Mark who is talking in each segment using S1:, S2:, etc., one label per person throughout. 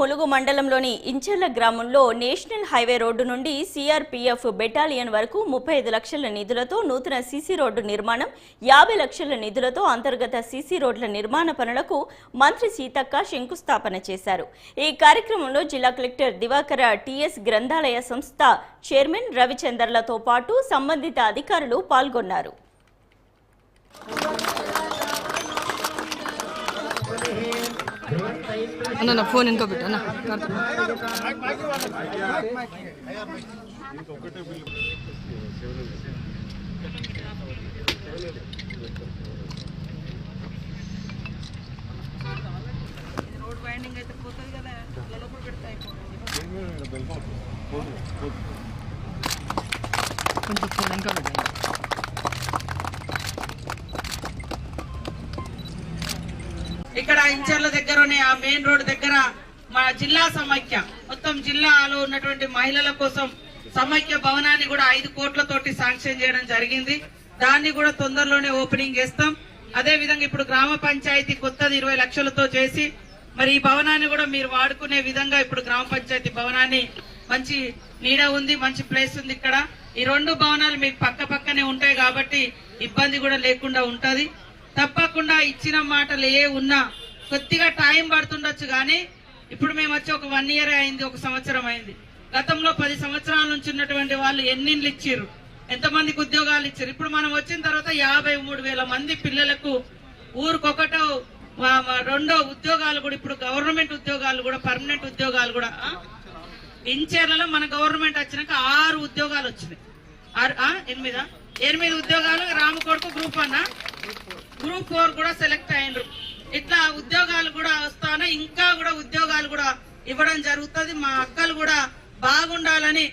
S1: ములుగు మండలంలోని ఇంచర్ల గ్రామంలో national highway road నుండి సిఆర్పీఎఫ్ బెటాలియన్ వరకు 35 లక్షల నిధులతో నూతన సీసీ రోడ్డు నిర్మాణం, 50 లక్షల నిధులతో అంతర్గత సీసీ రోడ్ల నిర్మాణ పనులకు మంత్రి సీతక్క శంకుస్థాపన చేశారు. ఈ కార్యక్రమంలో జిల్లా కలెక్టర్ దివాకర, టీఎస్ గ్రంథాలయ సంస్థ చైర్మన్ రవిచందర్లతో పాటు సంబంధిత అధికారులు పాల్గొన్నారు.
S2: అన్న ఫోన్ ఇంకో పెట్టు అన్న.
S3: రోడ్ వైండింగ్ అయితే పోతుంది కదా, లోపల పెడితే
S2: కొంచెం ఫోన్ ఇంకా పెట్టు.
S3: ఇక్కడ ఇంచర్ల దగ్గరనే ఆ మెయిన్ రోడ్ దగ్గర మన జిల్లా సమైక్య మొత్తం జిల్లాలో ఉన్నటువంటి మహిళల కోసం సమైక్య భవనాన్ని కూడా 5 కోట్లతోటి శాంక్షన్ చేయడం జరిగింది. దాన్ని కూడా తొందరలోనే ఓపెనింగ్ చేస్తాం. అదే విధంగా ఇప్పుడు గ్రామ పంచాయతీ కొత్తది 20 లక్షలతో చేసి మరి ఈ భవనాన్ని కూడా మీరు వాడుకునే విధంగా ఇప్పుడు గ్రామ పంచాయతీ భవనాన్ని మంచి నీడ ఉంది, మంచి ప్లేస్ ఉంది. ఇక్కడ ఈ 2 భవనాలు మీకు పక్క పక్కనే ఉంటాయి కాబట్టి ఇబ్బంది కూడా లేకుండా ఉంటది. తప్పకుండా ఇచ్చిన మాటలు ఏ ఉన్నా కొద్దిగా టైం పడుతుండొచ్చు, కానీ ఇప్పుడు మేము వచ్చి ఒక 1 ఇయర్ అయింది, 1 సంవత్సరం అయింది. గతంలో 10 సంవత్సరాల నుంచి ఉన్నటువంటి వాళ్ళు ఎన్నిళ్ళు ఇచ్చారు, ఎంతమందికి ఉద్యోగాలు ఇచ్చారు. ఇప్పుడు మనం వచ్చిన తర్వాత 53,000 మంది పిల్లలకు ఊరికొకటో 2 ఉద్యోగాలు కూడా, ఇప్పుడు గవర్నమెంట్ ఉద్యోగాలు కూడా, పర్మనెంట్ ఉద్యోగాలు కూడా. ఇంచర్లలో మన గవర్నమెంట్ వచ్చినాక 6 ఉద్యోగాలు వచ్చినాయి. 8 ఉద్యోగాలు. రామకోడుకు గ్రూప్ 1, గ్రూప్ 4 కూడా సెలెక్ట్ అయినరు. ఇట్లా ఉద్యోగాలు కూడా వస్తాను, ఇంకా కూడా ఉద్యోగాలు కూడా ఇవ్వడం జరుగుతుంది. మా అక్కలు కూడా బాగుండాలని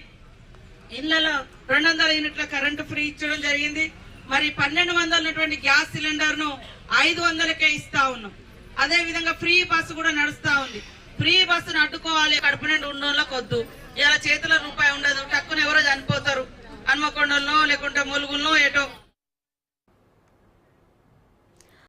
S3: ఇళ్లలో 200 యూనిట్ల కరెంటు ఫ్రీ ఇచ్చడం జరిగింది. మరి 1200 ఉన్నటువంటి గ్యాస్ సిలిండర్ ను 500కే ఇస్తా ఉన్నాం. అదే విధంగా ఫ్రీ బస్సు కూడా నడుస్తా ఉంది. ఫ్రీ బస్సును అడ్డుకోవాలి, కడుపు నిండి ఉన్నోళ్ళకి వద్దు. ఇలా చేతిలో రూపాయి ఉండదు.